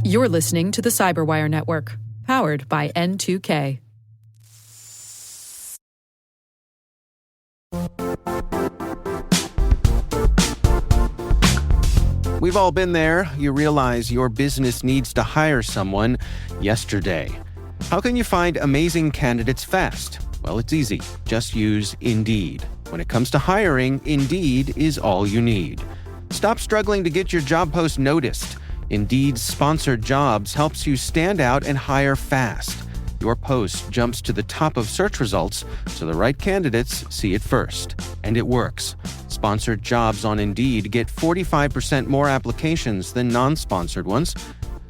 You're listening to the Cyberwire Network, powered by N2K. We've all been there. You realize your business needs to hire someone yesterday. How can you find amazing candidates fast? Well, it's easy. Just use Indeed. When it comes to hiring, Indeed is all you need. Stop struggling to get your job post noticed. Indeed's sponsored jobs helps you stand out and hire fast. Your post jumps to the top of search results so the right candidates see it first. And it works. Sponsored jobs on Indeed get 45% more applications than non-sponsored ones.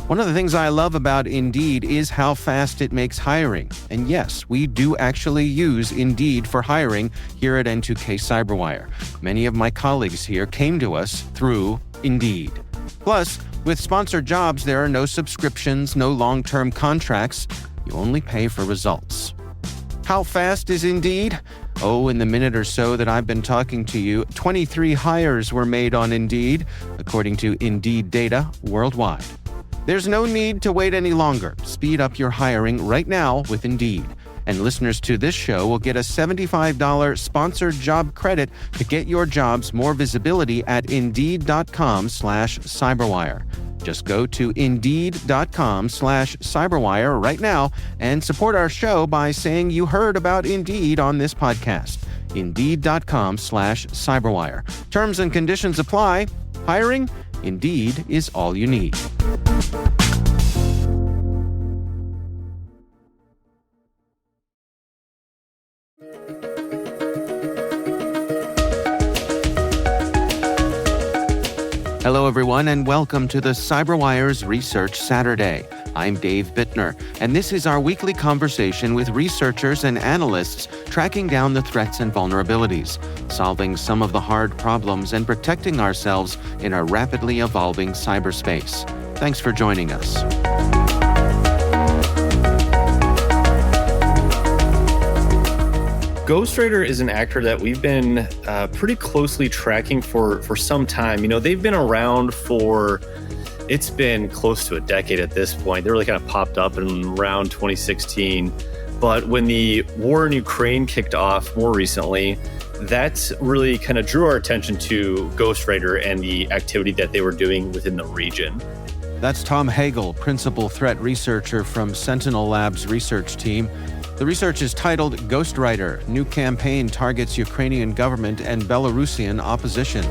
One of the things I love about Indeed is how fast it makes hiring. And yes, we do actually use Indeed for hiring here at N2K Cyberwire. Many of my colleagues here came to us through Indeed. Plus, with sponsored jobs, there are no subscriptions, no long-term contracts. You only pay for results. How fast is Indeed? Oh, in the minute or so that I've been talking to you, 23 hires were made on Indeed, according to Indeed data worldwide. There's no need to wait any longer. Speed up your hiring right now with Indeed. And listeners to this show will get a $75 sponsored job credit to get your jobs more visibility at Indeed.com/cyberwire. Just go to Indeed.com/cyberwire right now and support our show by saying you heard about Indeed on this podcast. Indeed.com/cyberwire. Terms and conditions apply. Hiring? Indeed is all you need. Hello, everyone, and welcome to the CyberWire's Research Saturday. I'm Dave Bittner, and this is our weekly conversation with researchers and analysts tracking down the threats and vulnerabilities, solving some of the hard problems, and protecting ourselves in a rapidly evolving cyberspace. Thanks for joining us. Ghostwriter is an actor that we've been pretty closely tracking for some time. You know, they've been around it's been close to a decade at this point. They really kind of popped up in around 2016. But when the war in Ukraine kicked off more recently, that really kind of drew our attention to Ghostwriter and the activity that they were doing within the region. That's Tom Hagel, principal threat researcher from SentinelLabs research team. The research is titled Ghostwriter, New Campaign Targets Ukrainian Government and Belarusian Opposition.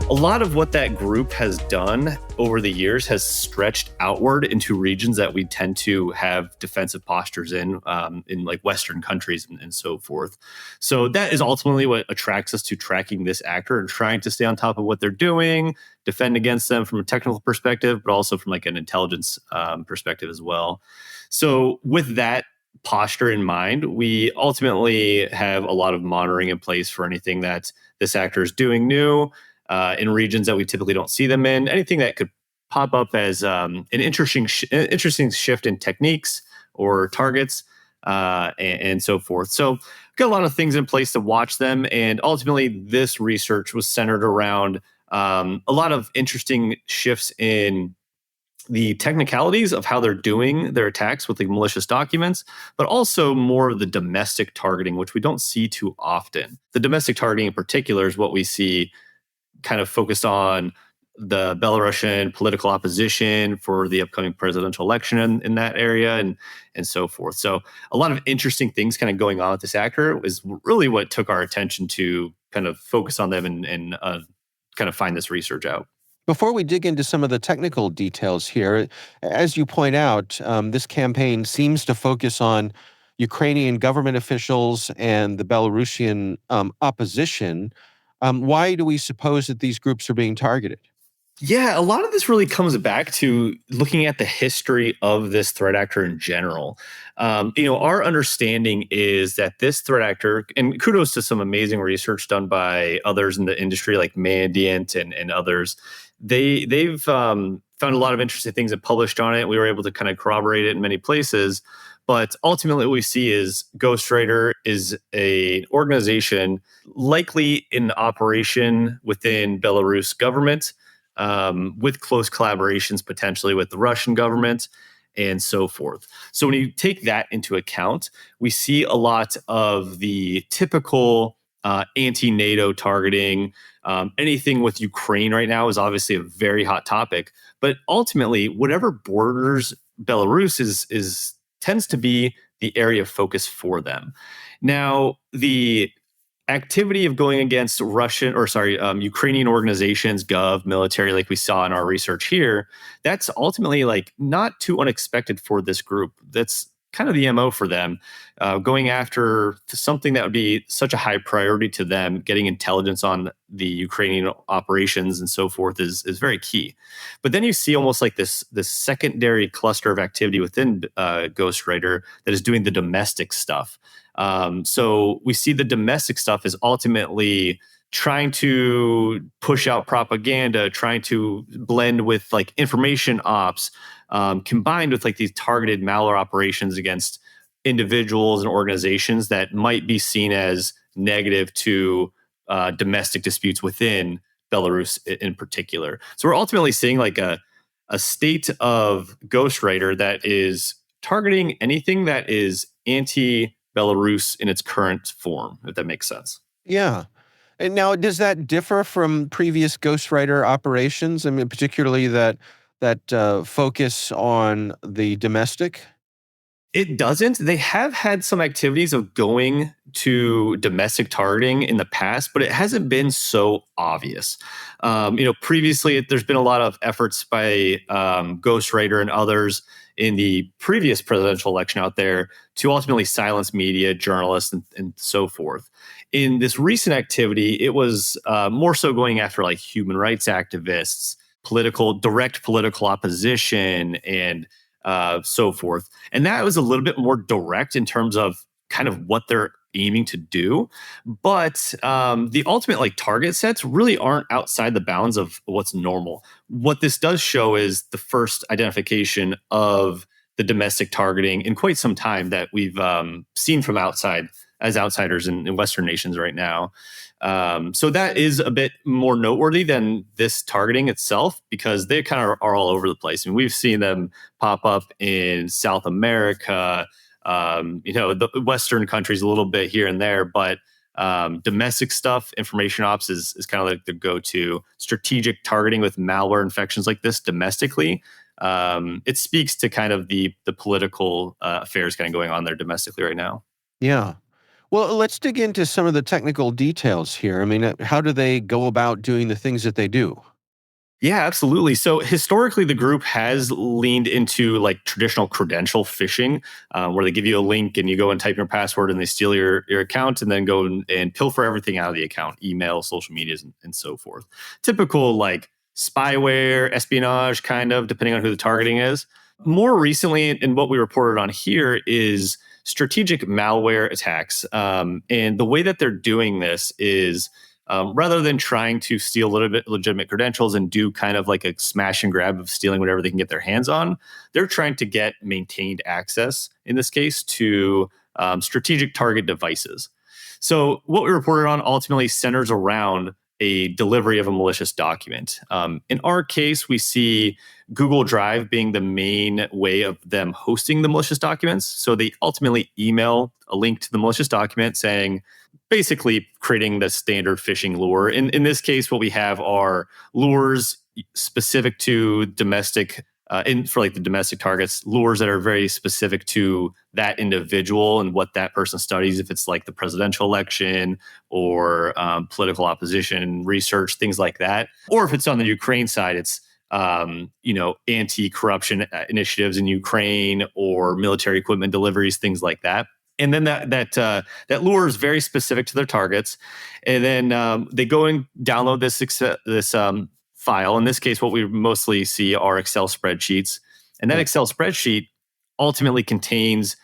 A lot of what that group has done over the years has stretched outward into regions that we tend to have defensive postures in like Western countries and so forth. So that is ultimately what attracts us to tracking this actor and trying to stay on top of what they're doing, defend against them from a technical perspective, but also from like an intelligence perspective as well. So with that posture in mind, we ultimately have a lot of monitoring in place for anything that this actor is doing new, in regions that we typically don't see them in, anything that could pop up as an interesting shift in techniques or targets and so forth. So we've got a lot of things in place to watch them. And ultimately, this research was centered around a lot of interesting shifts in the technicalities of how they're doing their attacks with the malicious documents, but also more of the domestic targeting, which we don't see too often. The domestic targeting in particular is what we see kind of focused on the Belarusian political opposition for the upcoming presidential election in that area and so forth. So a lot of interesting things kind of going on with this actor is really what took our attention to kind of focus on them and kind of find this research out. Before we dig into some of the technical details here, as you point out, this campaign seems to focus on Ukrainian government officials and the Belarusian opposition. Why do we suppose that these groups are being targeted? Yeah, a lot of this really comes back to looking at the history of this threat actor in general. Our understanding is that this threat actor, and kudos to some amazing research done by others in the industry like Mandiant and others, they've found a lot of interesting things and published on it. We were able to kind of corroborate it in many places. But ultimately, what we see is Ghostwriter is an organization likely in operation within Belarus government, with close collaborations potentially with the Russian government and so forth. So when you take that into account, we see a lot of the typical anti-NATO targeting. Anything with Ukraine right now is obviously a very hot topic. But ultimately, whatever borders Belarus is tends to be the area of focus for them. Now, the activity of going against Ukrainian organizations, gov, military, like we saw in our research here, that's ultimately like not too unexpected for this group. That's kind of the MO for them, going after something that would be such a high priority to them. Getting intelligence on the Ukrainian operations and so forth is very key. But then you see almost like this secondary cluster of activity within Ghostwriter that is doing the domestic stuff. So we see the domestic stuff is ultimately trying to push out propaganda, trying to blend with like information ops, combined with like these targeted malware operations against individuals and organizations that might be seen as negative to domestic disputes within Belarus in particular. So we're ultimately seeing like a state of Ghostwriter that is targeting anything that is anti-Belarus in its current form, if that makes sense. Yeah. And now, does that differ from previous Ghostwriter operations? I mean, particularly that focus on the domestic? It doesn't. They have had some activities of going to domestic targeting in the past, but it hasn't been so obvious. Previously, there's been a lot of efforts by Ghostwriter and others in the previous presidential election out there to ultimately silence media, journalists, and so forth. In this recent activity, it was more so going after like human rights activists, direct political opposition, and so forth. And that was a little bit more direct in terms of kind of what they're aiming to do. But the ultimate like target sets really aren't outside the bounds of what's normal. What this does show is the first identification of the domestic targeting in quite some time that we've seen from outside as outsiders in Western nations right now. So that is a bit more noteworthy than this targeting itself, because they kind of are all over the place. I mean, we've seen them pop up in South America, the Western countries a little bit here and there, but domestic stuff, information ops is kind of like the go-to. Strategic targeting with malware infections like this domestically, it speaks to kind of the political affairs kind of going on there domestically right now. Yeah. Well, let's dig into some of the technical details here. I mean, how do they go about doing the things that they do? Yeah, absolutely. So historically, the group has leaned into like traditional credential phishing, where they give you a link and you go and type your password and they steal your account and then go and pilfer everything out of the account, email, social medias, and so forth. Typical like spyware, espionage, kind of, depending on who the targeting is. More recently, and what we reported on here is strategic malware attacks. And the way that they're doing this is rather than trying to steal legitimate credentials and do kind of like a smash and grab of stealing whatever they can get their hands on, they're trying to get maintained access, in this case, to strategic target devices. So what we reported on ultimately centers around a delivery of a malicious document. In our case, we see Google Drive being the main way of them hosting the malicious documents. So they ultimately email a link to the malicious document saying, basically creating the standard phishing lure. In this case, what we have are lures specific to domestic, for like the domestic targets, lures that are very specific to that individual and what that person studies, if it's like the presidential election or political opposition research, things like that. Or if it's on the Ukraine side, it's anti-corruption initiatives in Ukraine or military equipment deliveries, things like that. And then that lure is very specific to their targets. And then they go and download this file. In this case, what we mostly see are Excel spreadsheets. And that Excel spreadsheet ultimately contains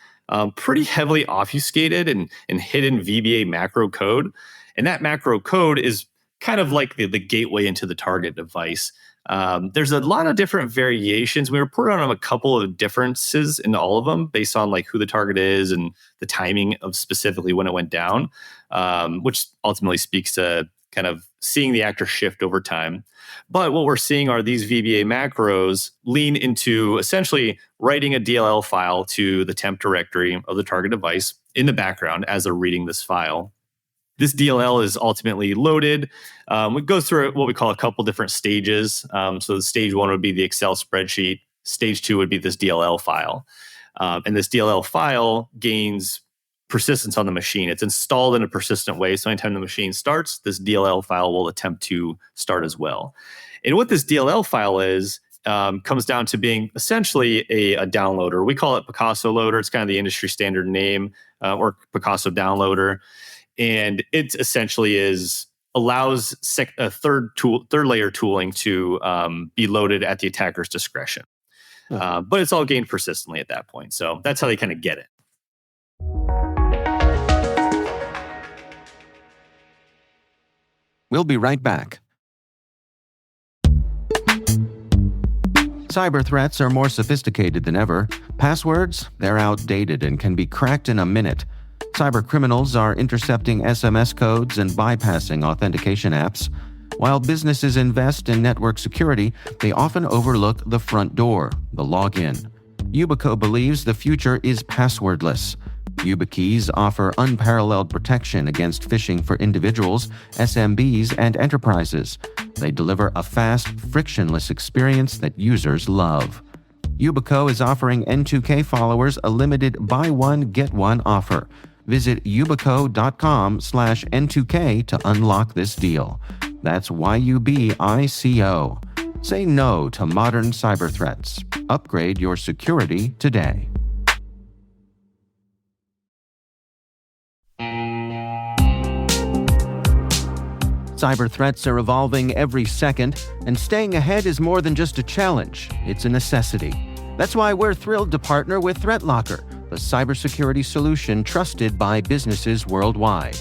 pretty heavily obfuscated and hidden VBA macro code. And that macro code is kind of like the gateway into the target device. There's a lot of different variations. We reported on a couple of differences in all of them based on like who the target is and the timing of specifically when it went down, which ultimately speaks to kind of seeing the actor shift over time. But what we're seeing are these VBA macros lean into essentially writing a DLL file to the temp directory of the target device in the background as they're reading this file. This DLL is ultimately loaded. It goes through what we call a couple different stages. So the stage one would be the Excel spreadsheet. Stage two would be this DLL file. And this DLL file gains persistence on the machine. It's installed in a persistent way. So anytime the machine starts, this DLL file will attempt to start as well. And what this DLL file is, comes down to being essentially a downloader. We call it Picasso loader. It's kind of the industry standard name, or Picasso downloader. And it essentially allows a third layer tooling to be loaded at the attacker's discretion. But it's all gained persistently at that point. So that's how they kind of get it. We'll be right back. Cyber threats are more sophisticated than ever. Passwords, they're outdated and can be cracked in a minute. Cyber criminals are intercepting SMS codes and bypassing authentication apps. While businesses invest in network security, they often overlook the front door, the login. Yubico believes the future is passwordless. YubiKeys offer unparalleled protection against phishing for individuals, SMBs, and enterprises. They deliver a fast, frictionless experience that users love. Yubico is offering N2K followers a limited buy one, get one offer. Visit yubico.com/N2K to unlock this deal. That's YUBICO. Say no to modern cyber threats. Upgrade your security today. Cyber threats are evolving every second, and staying ahead is more than just a challenge, it's a necessity. That's why we're thrilled to partner with ThreatLocker, the cybersecurity solution trusted by businesses worldwide.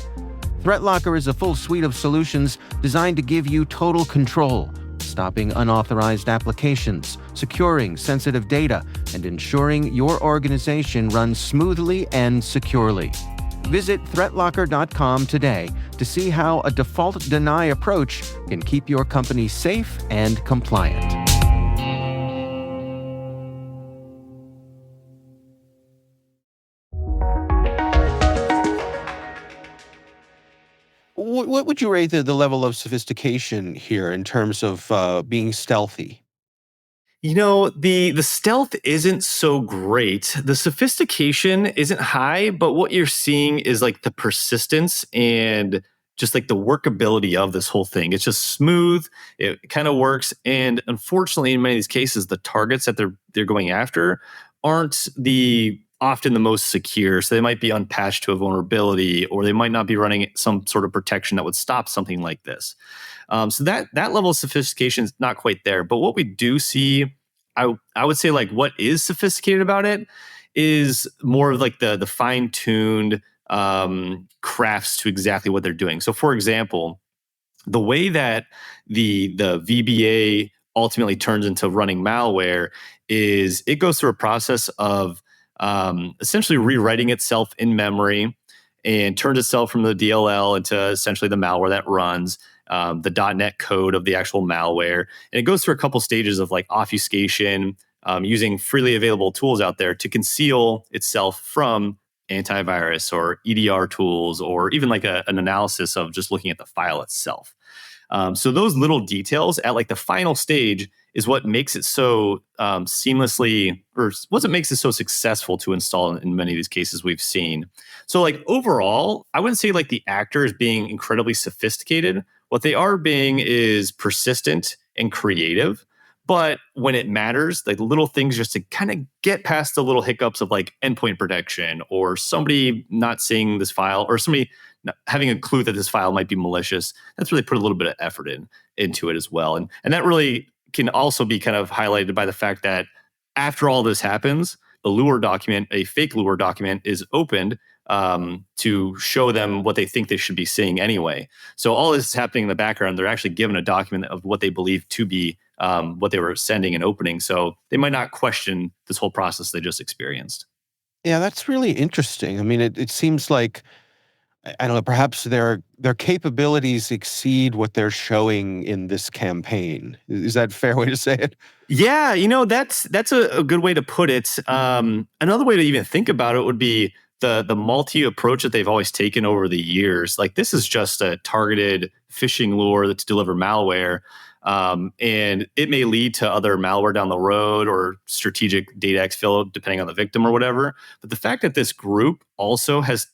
ThreatLocker is a full suite of solutions designed to give you total control, stopping unauthorized applications, securing sensitive data, and ensuring your organization runs smoothly and securely. Visit threatlocker.com today to see how a default deny approach can keep your company safe and compliant. What would you rate the level of sophistication here in terms of being stealthy? You know, the stealth isn't so great. The sophistication isn't high, but what you're seeing is like the persistence and just like the workability of this whole thing. It's just smooth. It kind of works. And unfortunately, in many of these cases, the targets that they're going after aren't often the most secure. So they might be unpatched to a vulnerability, or they might not be running some sort of protection that would stop something like this. So that level of sophistication is not quite there. But what we do see, I would say, like, what is sophisticated about it is more of like the fine-tuned crafts to exactly what they're doing. So, for example, the way that the VBA ultimately turns into running malware is it goes through a process of essentially rewriting itself in memory and turns itself from the DLL into essentially the malware that runs. The .NET code of the actual malware. And it goes through a couple stages of like obfuscation, using freely available tools out there to conceal itself from antivirus or EDR tools, or even like an analysis of just looking at the file itself. So those little details at like the final stage is what makes it so seamlessly, or what makes it so successful to install in many of these cases we've seen. So like overall, I wouldn't say like the actor is being incredibly sophisticated. What they are being is persistent and creative. But when it matters, like little things just to kind of get past the little hiccups of like endpoint protection, or somebody not seeing this file, or somebody not having a clue that this file might be malicious, that's really put a little bit of effort into it as well. And that really can also be kind of highlighted by the fact that after all this happens, a fake lure document is opened to show them what they think they should be seeing anyway. So all this is happening in the background. They're actually given a document of what they believe to be what they were sending and opening. So they might not question this whole process they just experienced. Yeah, that's really interesting. I mean, it seems like I don't know, perhaps their capabilities exceed what they're showing in this campaign. Is that a fair way to say it? Yeah, that's a good way to put it. Another way to even think about it would be the multi approach that they've always taken over the years. Like this is just a targeted phishing lure to deliver malware, and it may lead to other malware down the road or strategic data exfil, depending on the victim or whatever. But the fact that this group also has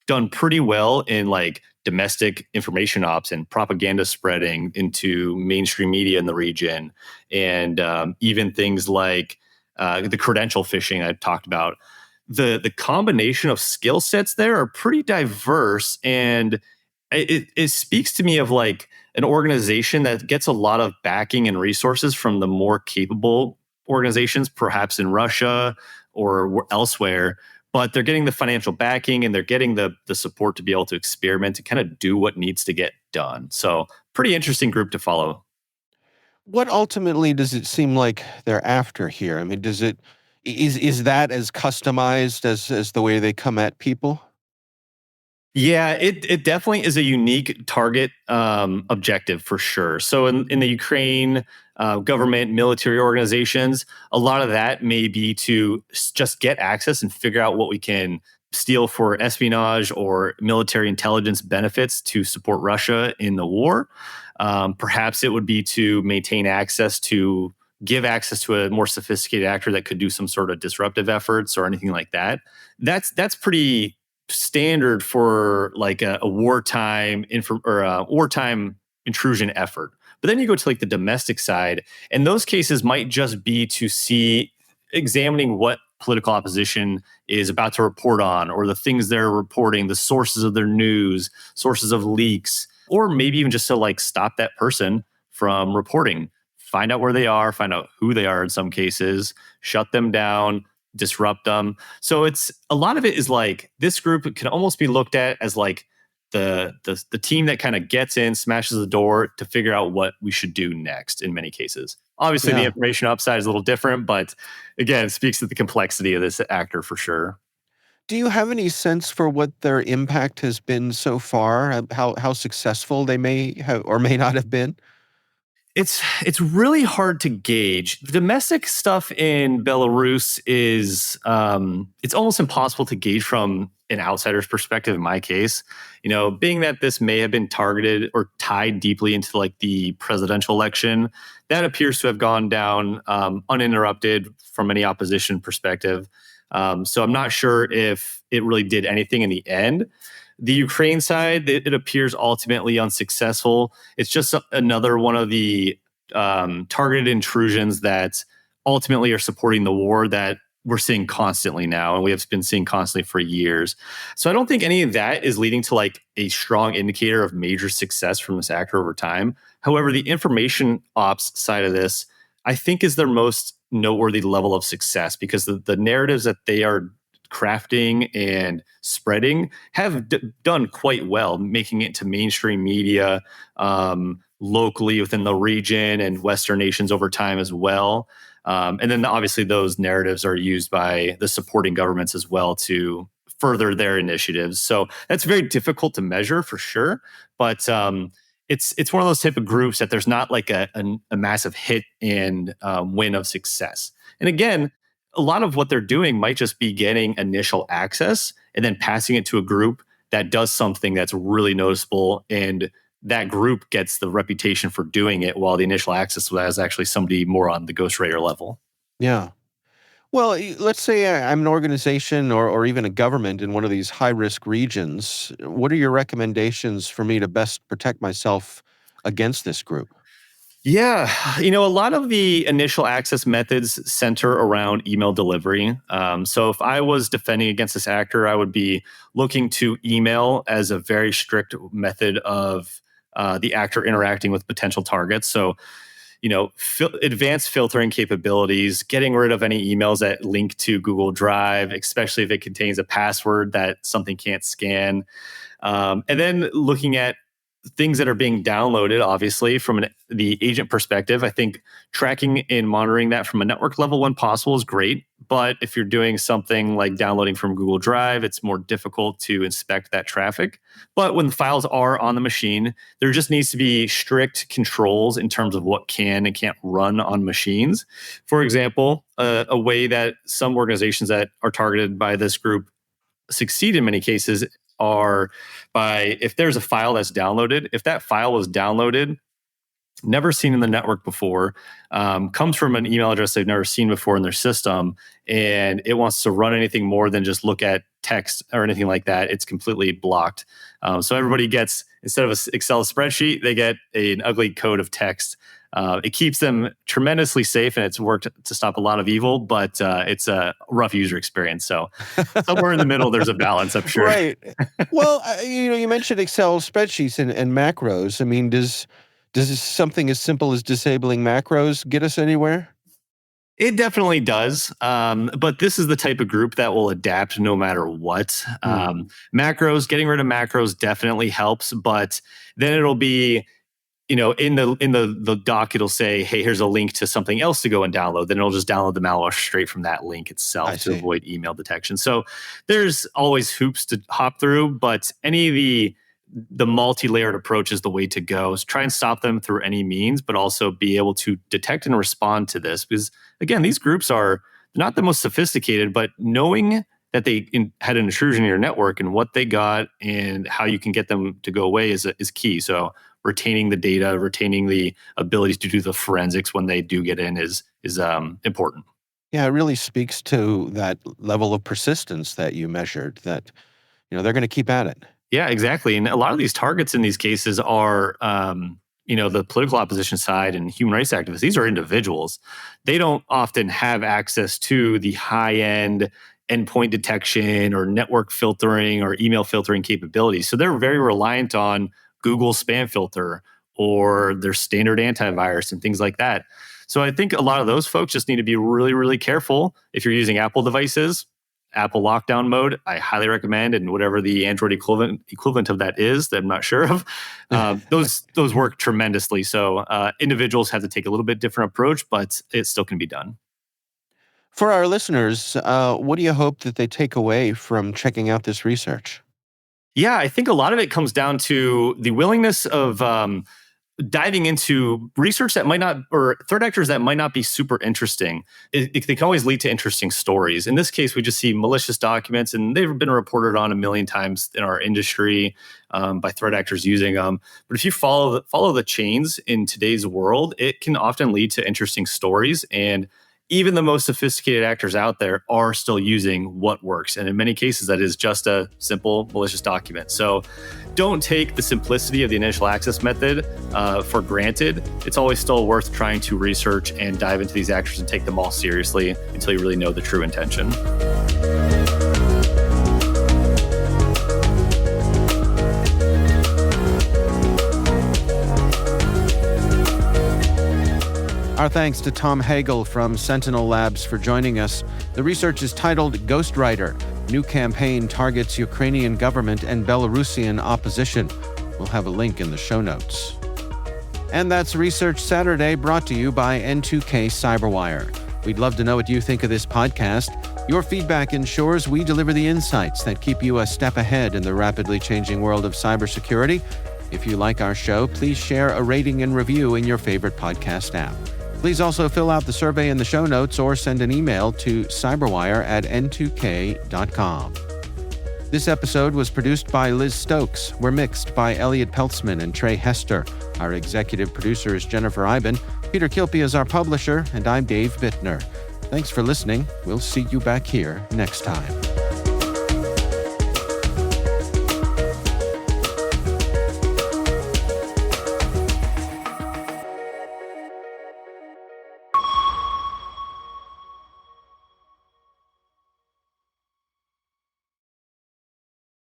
done pretty well in like domestic information ops and propaganda spreading into mainstream media in the region, and even things like the credential phishing I talked about. The combination of skill sets there are pretty diverse, and it speaks to me of like an organization that gets a lot of backing and resources from the more capable organizations, perhaps in Russia or elsewhere, but they're getting the financial backing and they're getting the support to be able to experiment and kind of do what needs to get done. So pretty interesting group to follow. What ultimately does it seem like they're after here? I mean, is that as customized as the way they come at people? Yeah, it definitely is a unique target objective for sure. So in the Ukraine government, military organizations, a lot of that may be to just get access and figure out what we can steal for espionage or military intelligence benefits to support Russia in the war. Perhaps it would be to maintain access to give access to a more sophisticated actor that could do some sort of disruptive efforts or anything like that. That's pretty standard for like a wartime or a wartime intrusion effort. But then you go to like the domestic side, and those cases might just be to see examining what political opposition is about to report on, or the things they're reporting, the sources of their news, sources of leaks, or maybe even just to like stop that person from reporting, find out where they are, find out who they are in some cases, shut them down, disrupt them. So it's a lot of it is like this group can almost be looked at as like the team that kind of gets in, smashes the door to figure out what we should do next in many cases. Obviously, the Yeah. information upside is a little different, but again, it speaks to the complexity of this actor for sure. Do you have any sense for what their impact has been so far? How successful they may have or may not have been? It's really hard to gauge. The domestic stuff in Belarus is it's almost impossible to gauge from an outsider's perspective. In my case, being that this may have been targeted or tied deeply into like the presidential election, that appears to have gone down uninterrupted from any opposition perspective. So I'm not sure if it really did anything in the end. The Ukraine side, it appears ultimately unsuccessful. It's just another one of the targeted intrusions that ultimately are supporting the war that we're seeing constantly now, and we have been seeing constantly for years. So I don't think any of that is leading to like a strong indicator of major success from this actor over time. However, the information ops side of this, I think, is their most noteworthy level of success because the narratives that they are crafting and spreading have done quite well, making it to mainstream media locally within the region and Western nations over time as well. And then obviously those narratives are used by the supporting governments as well to further their initiatives. So that's very difficult to measure for sure. But it's one of those type of groups that there's not like a massive hit and win of success. And again, a lot of what they're doing might just be getting initial access and then passing it to a group that does something that's really noticeable, and that group gets the reputation for doing it while the initial access was actually somebody more on the ghostwriter level. Yeah. Well, let's say I'm an organization or even a government in one of these high risk regions. What are your recommendations for me to best protect myself against this group? Yeah, a lot of the initial access methods center around email delivery. So if I was defending against this actor, I would be looking to email as a very strict method of the actor interacting with potential targets. So, advanced filtering capabilities, getting rid of any emails that link to Google Drive, especially if it contains a password that something can't scan. And then looking at things that are being downloaded, obviously, from the agent perspective. I think tracking and monitoring that from a network level when possible is great. But if you're doing something like downloading from Google Drive, it's more difficult to inspect that traffic. But when the files are on the machine, there just needs to be strict controls in terms of what can and can't run on machines. For example, a way that some organizations that are targeted by this group succeed in many cases are by, if there's a file that's downloaded, if that file was downloaded, never seen in the network before, comes from an email address they've never seen before in their system, and it wants to run anything more than just look at text or anything like that, it's completely blocked. So everybody gets, instead of an Excel spreadsheet, they get an ugly code of text. It keeps them tremendously safe, and it's worked to stop a lot of evil, but it's a rough user experience. So somewhere in the middle, there's a balance, I'm sure. Right. Well, you mentioned Excel spreadsheets and macros. I mean, does something as simple as disabling macros get us anywhere? It definitely does. But this is the type of group that will adapt no matter what. Macros, getting rid of macros definitely helps, but then it'll be, in the doc, it'll say, hey, here's a link to something else to go and download. Then it'll just download the malware straight from that link itself to avoid email detection. So there's always hoops to hop through, but any of the multi-layered approach is the way to go. So try and stop them through any means, but also be able to detect and respond to this. Because again, these groups are not the most sophisticated, but knowing that they had an intrusion in your network and what they got and how you can get them to go away is key. So retaining the data, retaining the ability to do the forensics when they do get in is important. Yeah, it really speaks to that level of persistence that you measured, that they're going to keep at it. Yeah, exactly. And a lot of these targets in these cases are, the political opposition side and human rights activists. These are individuals. They don't often have access to the high-end endpoint detection or network filtering or email filtering capabilities. So they're very reliant on Google spam filter or their standard antivirus and things like that. So I think a lot of those folks just need to be really, really careful. If you're using Apple devices, Apple lockdown mode, I highly recommend, and whatever the Android equivalent of that is, that I'm not sure of, those work tremendously. So individuals have to take a little bit different approach, but it still can be done. For our listeners, what do you hope that they take away from checking out this research? Yeah, I think a lot of it comes down to the willingness of diving into research that might not, or threat actors that might not be super interesting. They can always lead to interesting stories. In this case, we just see malicious documents, and they've been reported on a million times in our industry by threat actors using them. But if you follow the chains in today's world, it can often lead to interesting stories. And even the most sophisticated actors out there are still using what works. And in many cases, that is just a simple malicious document. So don't take the simplicity of the initial access method for granted. It's always still worth trying to research and dive into these actors and take them all seriously until you really know the true intention. Our thanks to Tom Hagel from SentinelLabs for joining us. The research is titled Ghostwriter. New campaign targets Ukrainian government and Belarusian opposition. We'll have a link in the show notes. And that's Research Saturday, brought to you by N2K Cyberwire. We'd love to know what you think of this podcast. Your feedback ensures we deliver the insights that keep you a step ahead in the rapidly changing world of cybersecurity. If you like our show, please share a rating and review in your favorite podcast app. Please also fill out the survey in the show notes or send an email to cyberwire@n2k.com. This episode was produced by Liz Stokes. We're mixed by Elliot Peltzman and Trey Hester. Our executive producer is Jennifer Eiben. Peter Kilpie is our publisher, and I'm Dave Bittner. Thanks for listening. We'll see you back here next time.